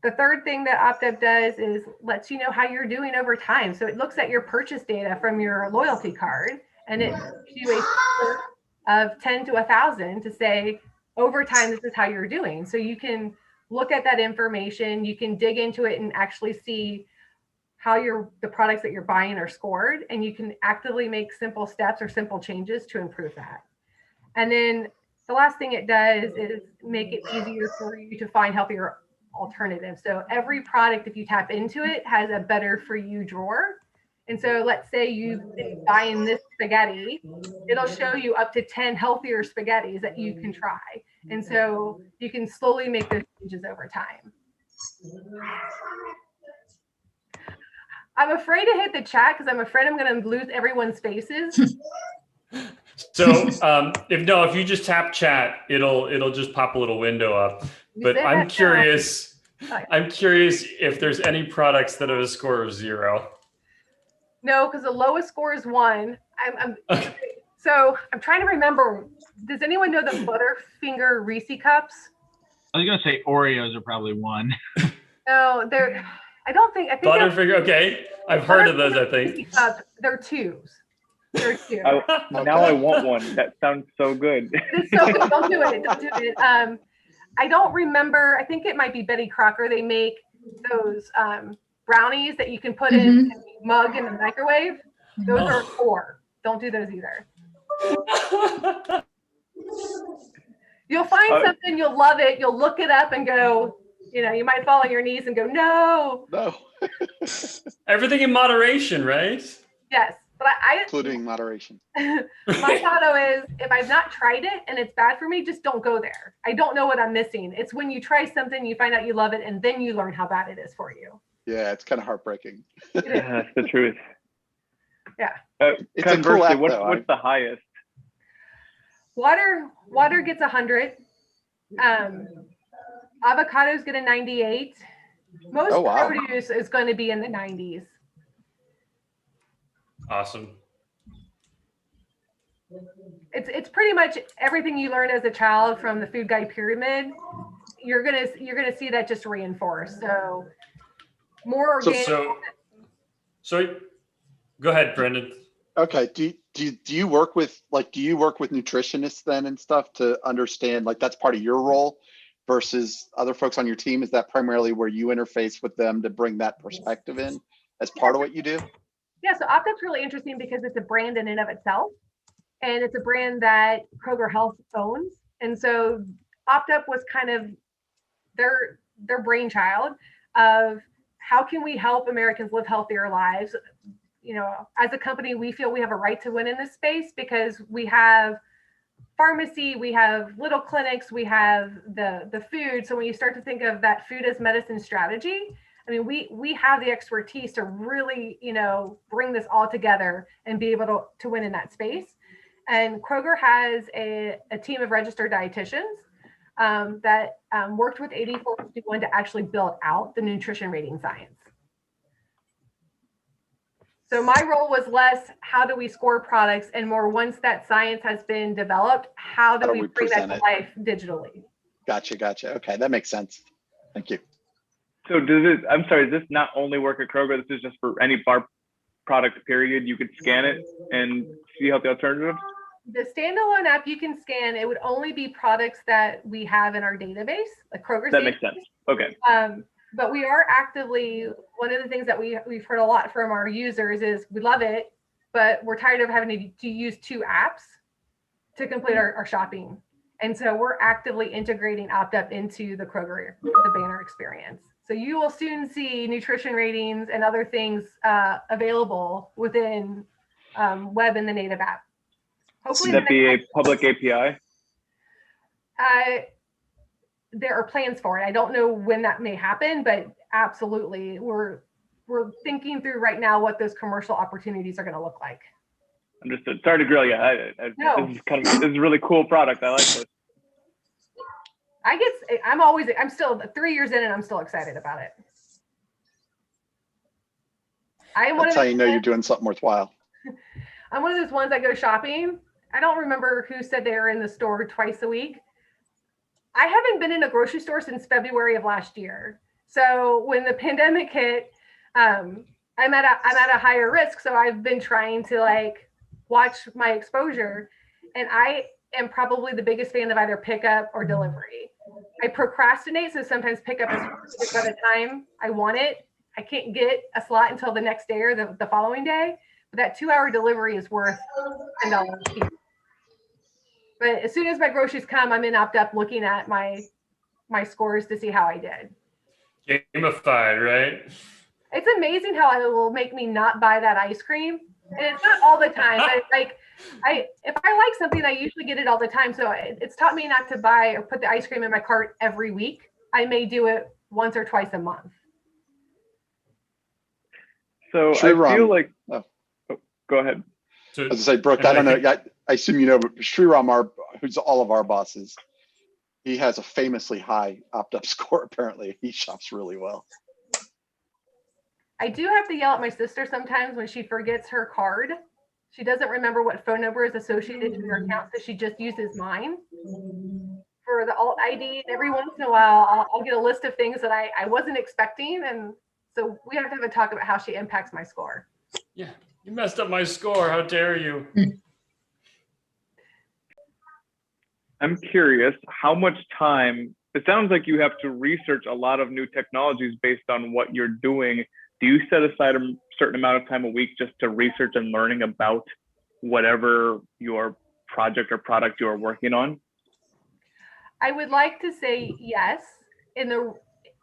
The third thing that OptUp does is lets you know how you're doing over time. So it looks at your purchase data from your loyalty card, and it gives you a score of 10 to 1,000 to say, over time, this is how you're doing. So you can look at that information, you can dig into it and actually see how the products that you're buying are scored, and you can actively make simple steps or simple changes to improve that. And then the last thing it does is make it easier for you to find healthier alternatives. So every product, if you tap into it, has a better for you drawer. And so let's say you've been buying this spaghetti, it'll show you up to 10 healthier spaghettis that you can try. And so you can slowly make those changes over time. I'm afraid to hit the chat because I'm afraid I'm going to lose everyone's faces.
So if you just tap chat, it'll just pop a little window up. But I'm curious if there's any products that have a score of 0.
No, because the lowest score is 1. Okay. So I'm trying to remember. Does anyone know the Butterfinger Reese cups?
I was gonna say Oreos are probably 1.
No, I think
Butterfinger. Okay, I've heard of those. I think
they're 2s. They're 2.
Now I want one. That sounds so good.
It's so good. Don't do it. Don't do it. I don't remember. I think it might be Betty Crocker. They make those brownies that you can put in a mug in the microwave. Those are 4. Don't do those either. You'll find something, you'll love it. You'll look it up and go, you might fall on your knees and go, no.
Everything in moderation, right?
Yes. But
including moderation.
My motto is, if I've not tried it and it's bad for me, just don't go there. I don't know what I'm missing. It's when you try something, you find out you love it, and then you learn how bad it is for you.
Yeah, it's kind of heartbreaking.
Yeah, that's the truth.
Yeah.
It's a cool app,
what's the highest?
Water gets 100. Avocados get a 98. Most produce is going to be in the 90s.
Awesome.
It's pretty much everything you learn as a child from the food guide pyramid. you're gonna see that just reinforced. So more organic.
So go ahead, Brendan.
Okay. Do you work with nutritionists then and stuff to understand, like, that's part of your role versus other folks on your team? Is that primarily where you interface with them to bring that perspective in as part of what you do?
Yeah, so OpTup's really interesting because it's a brand in and of itself, and it's a brand that Kroger Health owns. And so OpTup was kind of their brainchild of how can we help Americans live healthier lives. You know, as a company, we feel we have a right to win in this space because we have pharmacy, we have little clinics, we have the food. So when you start to think of that food as medicine strategy, I mean, we have the expertise to really, you know, bring this all together and be able to win in that space. And Kroger has a team of registered dietitians that worked with 8451 to actually build out the nutrition rating science. So my role was less, how do we score products, and more, once that science has been developed, how do we bring that to life digitally?
Gotcha. Okay, that makes sense. Thank you.
So I'm sorry, does this not only work at Kroger? This is just for any bar product period? You could scan it and see how the alternatives?
The standalone app you can scan, it would only be products that we have in our database, like Kroger's.
That makes sense. Okay.
But we are actively, one of the things that we've heard a lot from our users is we love it, but we're tired of having to use 2 apps to complete our shopping. And so we're actively integrating OpTup into the Kroger, the banner experience. So you will soon see nutrition ratings and other things available within web and the native app. Hopefully
that be a public API?
There are plans for it. I don't know when that may happen, but absolutely, we're thinking through right now what those commercial opportunities are going to look like.
Understood. Sorry to grill you.
No.
This is a really cool product. I like this.
I'm still 3 years in and I'm still excited about it.
That's how you know you're doing something worthwhile.
I'm one of those ones that go shopping. I don't remember who said they were in the store twice a week. I haven't been in a grocery store since February of last year. So when the pandemic hit, I'm at a higher risk. So I've been trying to watch my exposure, and I am probably the biggest fan of either pickup or delivery. I procrastinate, so sometimes pickup is by the time I want it. I can't get a slot until the next day or the following day. But that 2-hour delivery is worth $10 each. But as soon as my groceries come, I'm in OpTup looking at my scores to see how I did.
Gamified, right?
It's amazing how it will make me not buy that ice cream. And it's not all the time, but if I like something, I usually get it all the time. So it's taught me not to buy or put the ice cream in my cart every week. I may do it once or twice a month.
So I feel like, go ahead.
So, as I say, Brooke, I don't know. I assume you know, but Sriram, who's all of our bosses, he has a famously high OpTup score. Apparently, he shops really well.
I do have to yell at my sister sometimes when she forgets her card. She doesn't remember what phone number is associated to her account, so she just uses mine for the alt ID. And every once in a while, I'll get a list of things that I wasn't expecting, and so we have to have a talk about how she impacts my score.
Yeah, you messed up my score. How dare you?
I'm curious, how much time, it sounds like you have to research a lot of new technologies based on what you're doing. Do you set aside a certain amount of time a week just to research and learning about whatever your project or product you are working on?
I would like to say yes.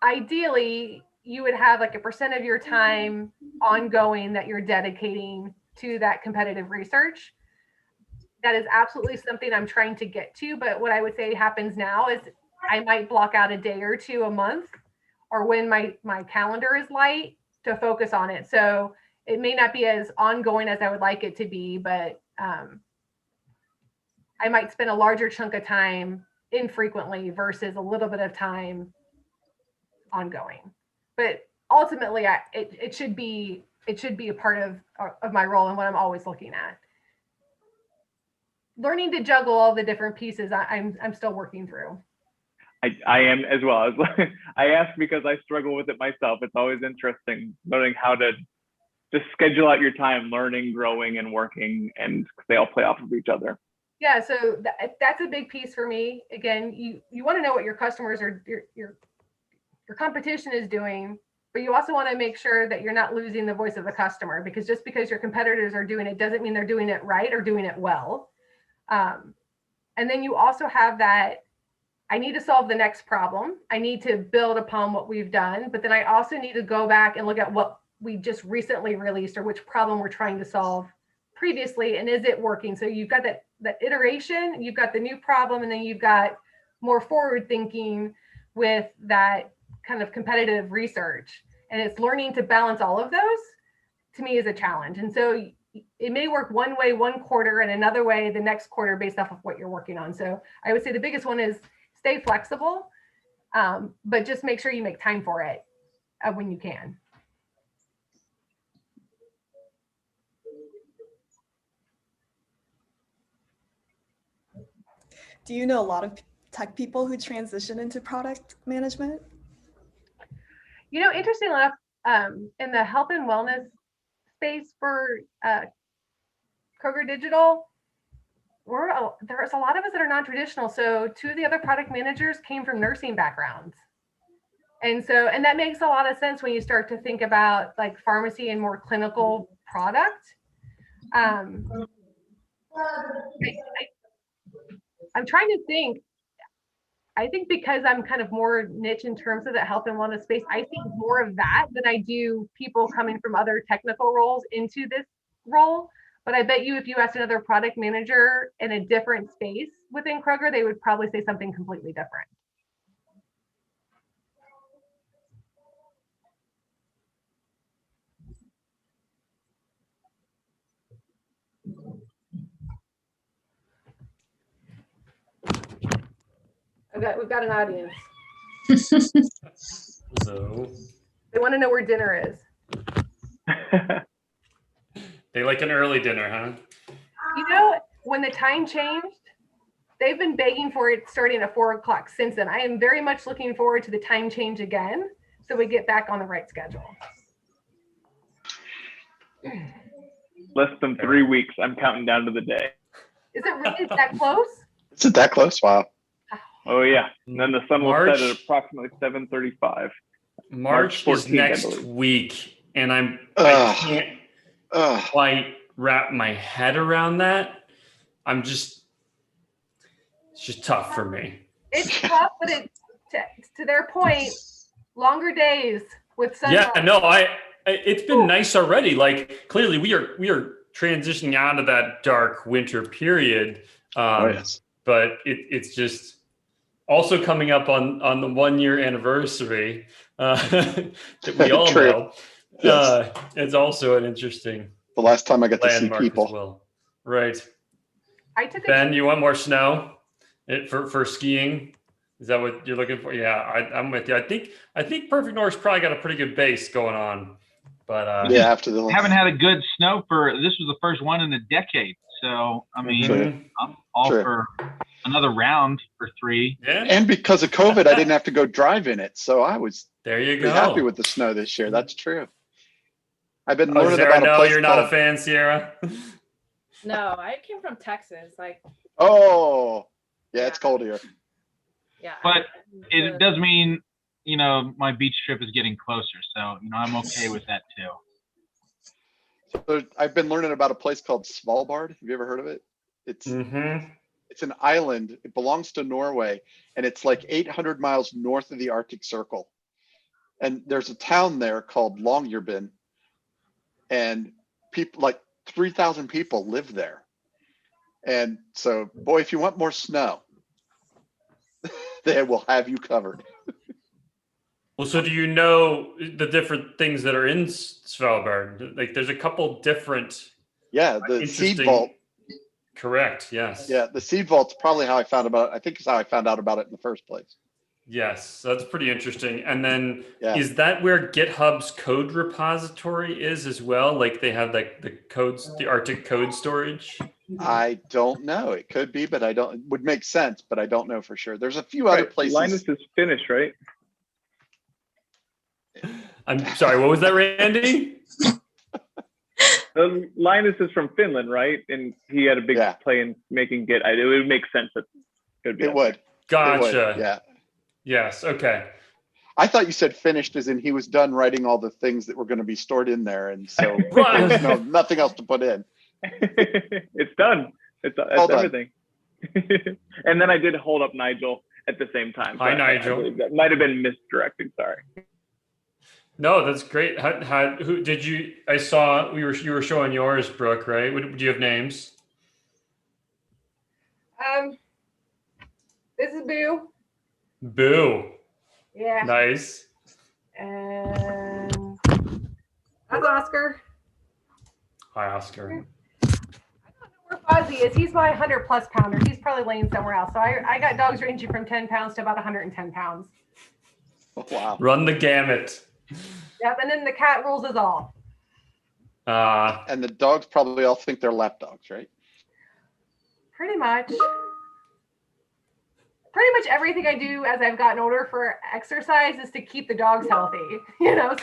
Ideally, you would have like a % of your time ongoing that you're dedicating to that competitive research. That is absolutely something I'm trying to get to. But what I would say happens now is I might block out a day or two a month, or when my calendar is light, to focus on it. So it may not be as ongoing as I would like it to be, but I might spend a larger chunk of time infrequently versus a little bit of time ongoing. But ultimately, it should be a part of my role and what I'm always looking at. Learning to juggle all the different pieces, I'm still working through.
I am as well. I ask because I struggle with it myself. It's always interesting learning how to just schedule out your time, learning, growing, and working, and they all play off of each other.
Yeah, so that's a big piece for me. Again, you want to know what your customers or your competition is doing, but you also want to make sure that you're not losing the voice of the customer, because just because your competitors are doing it doesn't mean they're doing it right or doing it well. And then you also have that, I need to solve the next problem. I need to build upon what we've done, but then I also need to go back and look at what we just recently released or which problem we're trying to solve previously, and is it working? So you've got that iteration, you've got the new problem, and then you've got more forward thinking with that kind of competitive research. And it's learning to balance all of those, to me, is a challenge. And so it may work one way one quarter and another way the next quarter based off of what you're working on. So I would say the biggest one is stay flexible, but just make sure you make time for it when you can.
Do you know a lot of tech people who transition into product management?
You know, interestingly enough, in the health and wellness space for Kroger Digital, there's a lot of us that are non-traditional. So two of the other product managers came from nursing backgrounds. And that makes a lot of sense when you start to think about like pharmacy and more clinical product. I'm trying to think. I think because I'm kind of more niche in terms of the health and wellness space, I think more of that than I do people coming from other technical roles into this role. But I bet you if you asked another product manager in a different space within Kroger, they would probably say something completely different. We've got an audience.
So
They want to know where dinner is.
they like an early dinner, huh?
You know, when the time changed, they've been begging for it starting at 4 o'clock since then. I am very much looking forward to the time change again, so we get back on the right schedule.
Less than 3 weeks. I'm counting down to the day.
Is it really that close?
Is it that close? Wow.
Oh yeah, and then the sun will
March-
set at approximately 7:35.
March
14th,
is next
I believe.
week, and I can't
Ugh.
quite wrap my head around that. It's just tough for me.
It's tough, but to their point, longer days with sunrise.
Yeah, no, it's been nice already. Like clearly we are transitioning out of that dark winter period.
Yes.
But it's just also coming up on the 1 year anniversary that we all
True.
know.
Yes.
It's also an interesting
The last time I got to see
landmark
people.
as well. Right.
I took
Ben, you want more snow for skiing? Is that what you're looking for? Yeah, I'm with you. I think Perfect North's probably got a pretty good base going on. But
Yeah, after the
Haven't had a good snow this was the first one in a decade. So, I mean,
True.
I'm all
True.
for another round for 3.
yeah,
And because of COVID, I didn't have to go drive in it, so I was
there you
pretty
go.
happy with the snow this year. That's true. I've been
Oh,
learning
Sarah,
about a
no,
place
you're not a
called.
fan, Sierra.
No, I came from Texas. Like,
Oh, yeah, it's cold here.
yeah.
But it does mean, my beach trip is getting closer. So, I'm okay with that too.
So I've been learning about a place called Svalbard. Have you ever heard of it? It's an island. It belongs to Norway, and it's like 800 miles north of the Arctic Circle. And there's a town there called Longyearbyen, and people like 3,000 people live there. And so, boy, if you want more snow, they will have you covered.
Well, so do you know the different things that are in Svalbard? Like, there's a couple different.
Yeah, the seed
Interesting.
vault.
Correct. Yes.
Yeah, the seed vault's probably how I found about it. I think it's how I found out about it in the first place.
Yes, that's pretty interesting. And then
Yeah.
is that where GitHub's code repository is as well? Like they have like the codes, the Arctic code storage?
I don't know. It could be, but it would make sense, but I don't know for sure. There's a few other places.
Linus is Finnish, right?
I'm sorry, what was that, Randy?
Linus is from Finland, right? And he had a big play in making Git. It would make sense that it would be.
It would.
Gotcha.
It would, yeah.
Yes. Okay.
I thought you said finished as in he was done writing all the things that were going to be stored in there. And so there's nothing else to put in.
It's done. It's everything. And then I did hold up Nigel at the same time.
Hi, Nigel.
That might have been misdirecting. Sorry.
No, that's great. Who did you? I saw you were showing yours, Brooke. Right? Do you have names?
This is Boo.
Boo.
Yeah.
Nice.
And that's Oscar.
Hi, Oscar.
I don't know where Fozzie is. He's my 100+ pounder. He's probably laying somewhere else. So I got dogs ranging from 10 pounds to about 110 pounds.
Wow.
Run the gamut.
Yep. And then the cat rules us all.
And the dogs probably all think they're lap dogs, right?
Pretty much. Pretty much everything I do as I've gotten older for exercise is to keep the dogs healthy,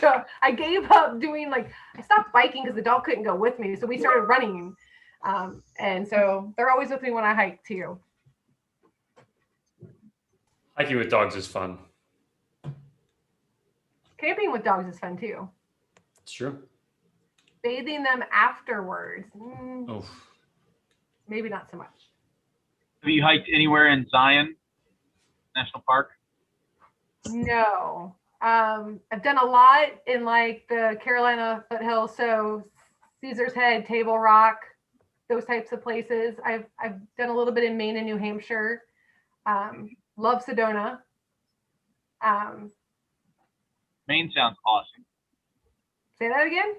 so I gave up doing I stopped biking because the dog couldn't go with me. So we started running. And so they're always with me when I hike too.
Hiking with dogs is fun.
Camping with dogs is fun too.
It's true.
Bathing them afterwards. Maybe not so much.
Have you hiked anywhere in Zion National Park?
No. I've done a lot in the Carolina foothills, so Caesar's Head, Table Rock, those types of places. I've done a little bit in Maine and New Hampshire. Love Sedona.
Maine sounds awesome.
Say that again?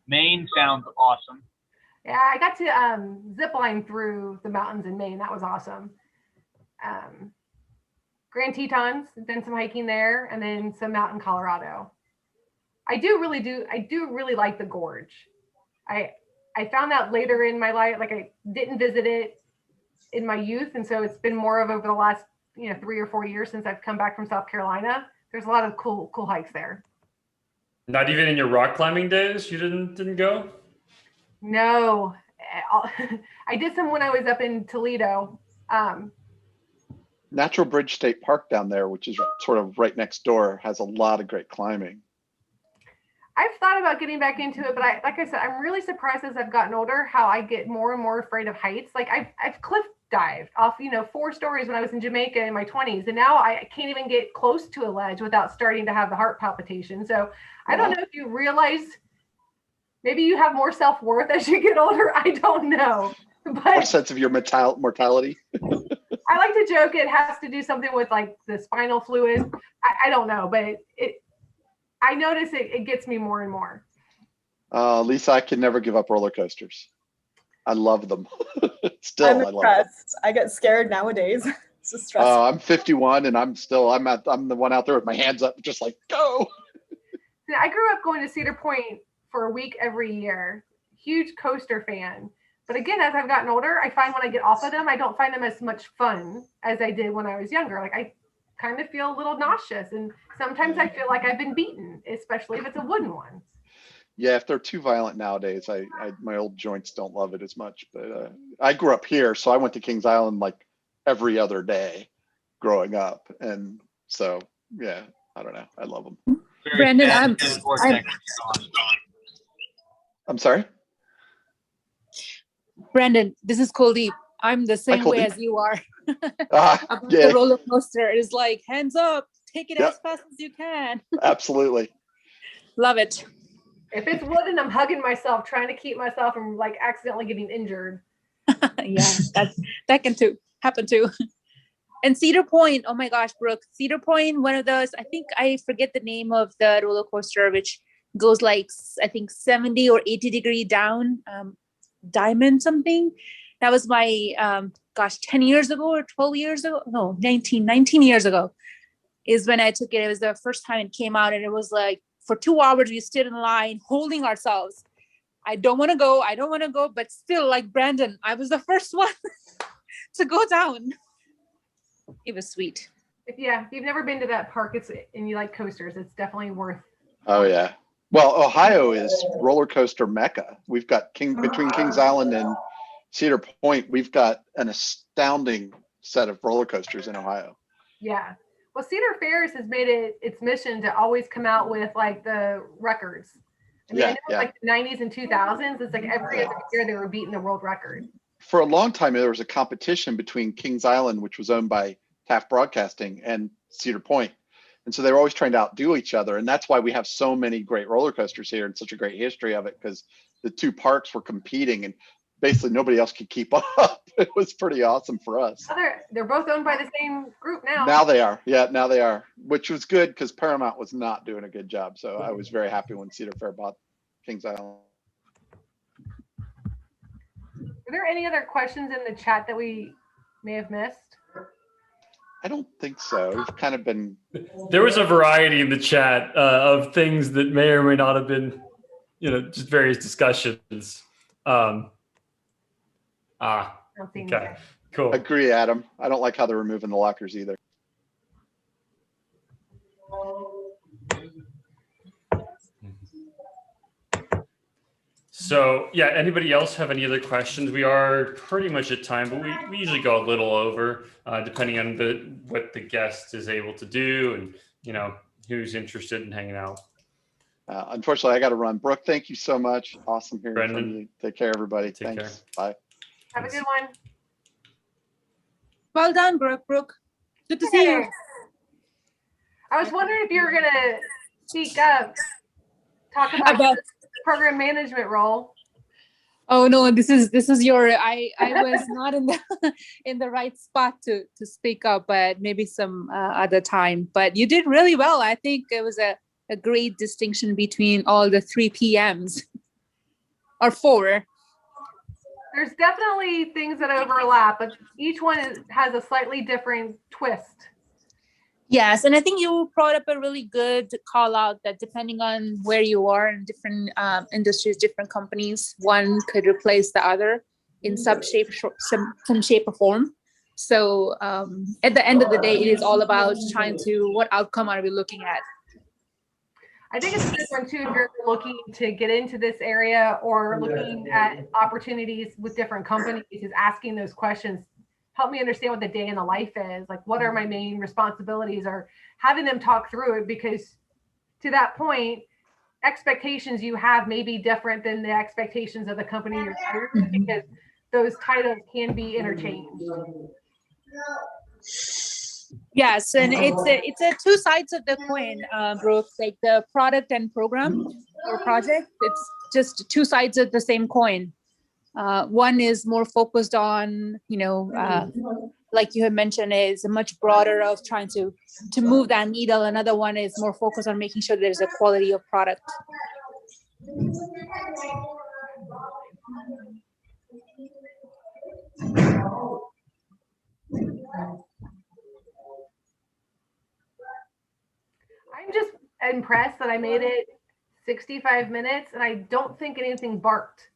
Maine sounds awesome.
Yeah, I got to zip line through the mountains in Maine. That was awesome. Grand Tetons, done some hiking there, and then some out in Colorado. I do really like the gorge. I found that later in my life, I didn't visit it in my youth, and so it's been more of over the last 3 or 4 years since I've come back from South Carolina. There's a lot of cool hikes there.
Not even in your rock climbing days, you didn't go?
No, I did some when I was up in Toledo.
Natural Bridge State Park down there, which is sort of right next door, has a lot of great climbing.
I've thought about getting back into it, but like I said, I'm really surprised as I've gotten older how I get more and more afraid of heights. I've cliff dived off 4 stories when I was in Jamaica in my 20s, and now I can't even get close to a ledge without starting to have the heart palpitation. So I don't know if you realize maybe you have more self-worth as you get older. I don't know. But
more sense of your mortality.
I like to joke it has to do something with the spinal fluid. I don't know, but I notice it gets me more and more.
Lisa, I can never give up roller coasters. I love them. Still,
I'm
I love them.
impressed. I get scared nowadays. It's just stressful.
I'm 51 and I'm the one out there with my hands up, just go.
I grew up going to Cedar Point for a week every year. Huge coaster fan. But again, as I've gotten older, I find when I get off of them, I don't find them as much fun as I did when I was younger. I kind of feel a little nauseous, and sometimes I feel like I've been beaten, especially if it's a wooden one.
Yeah, if they're too violent nowadays, my old joints don't love it as much. But I grew up here, so I went to Kings Island every other day growing up, and so yeah, I don't know. I love them.
Brandon,
I'm sorry.
Brandon, this is Kuldeep. I'm the same way as you are. About
yeah.
the roller coaster. It's hands up, take it as fast as you can.
Absolutely.
Love it.
If it's wooden, I'm hugging myself, trying to keep myself from accidentally getting injured.
Yeah, that can happen too. And Cedar Point, oh my gosh, Brooke, Cedar Point, one of those, I think I forget the name of the roller coaster, which goes I think 70 or 80 degree down, diamond something. That was my 10 years ago or 12 years ago. No, 19 years ago. is when I took it. It was the first time it came out, and it was like for 2 hours we stood in line holding ourselves. I don't want to go, but still, like Brandon, I was the first one to go down. It was sweet.
If you've never been to that park, and you like coasters, it's definitely worth.
Oh yeah. Well, Ohio is roller coaster mecca. We've got between Kings Island and Cedar Point, we've got an astounding set of roller coasters in Ohio.
Yeah. Well, Cedar Fairs has made it its mission to always come out with like the records. I mean, I know like the 90s and 2000s, it's like every other year they were beating the world record.
For a long time, there was a competition between Kings Island, which was owned by Taft Broadcasting, and Cedar Point. And so they were always trying to outdo each other. And that's why we have so many great roller coasters here and such a great history of it, because the two parks were competing and basically nobody else could keep up. It was pretty awesome for us.
They're both owned by the same group now.
Now they are. Yeah, now they are, which was good because Paramount was not doing a good job. So I was very happy when Cedar Fair bought Kings Island.
Are there any other questions in the chat that we may have missed?
I don't think so. We've kind of been.
There was a variety in the chat of things that may or may not have been, just various discussions. Okay, cool.
Agree, Adam. I don't like how they're removing the lockers either.
So yeah, anybody else have any other questions? We are pretty much at time, but we usually go a little over, depending on what the guest is able to do and who's interested in hanging out.
Unfortunately, I got to run. Brooke, thank you so much. Awesome hearing
Brendan,
from you. Take care, everybody.
Take
Thanks.
care.
Bye.
Have a good one.
Well done, Brooke. Good to see you.
I was wondering if you were going to speak up, talk about the program management role.
Oh no, this is your. I was not in the in the right spot to speak up, but maybe some other time. But you did really well. I think it was a great distinction between all the 3 PMs or 4.
There's definitely things that overlap, but each one has a slightly different twist.
Yes, and I think you brought up a really good call out that depending on where you are in different industries, different companies, one could replace the other in some shape or form. So at the end of the day, it is all about what outcome are we looking at?
I think it's a good one too if you're looking to get into this area or looking at opportunities with different companies, is asking those questions. Help me understand what the day in the life is. Like, what are my main responsibilities? Or having them talk through it, because to that point, expectations you have may be different than the expectations of the company you're hiring, because those titles can be interchanged.
Yes, and it's a 2 sides of the coin, Brooke, like the product and program or project. It's just 2 sides of the same coin. One is more focused on, like you had mentioned, is much broader of trying to move that needle. Another one is more focused on making sure there's a quality of product.
I'm just impressed that I made it 65 minutes and I don't think anything barked.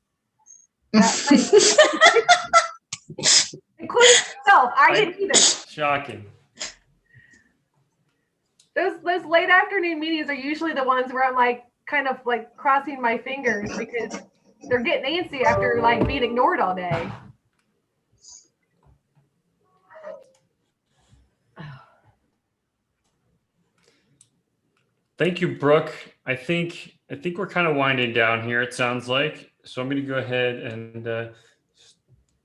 Including myself, I didn't either.
Shocking.
Those late afternoon meetings are usually the ones where I'm like kind of like crossing my fingers because they're getting antsy after like being ignored all day.
Thank you, Brooke. I think we're kind of winding down here, it sounds like. So I'm going to go ahead and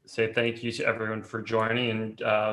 say thank you to everyone for joining, and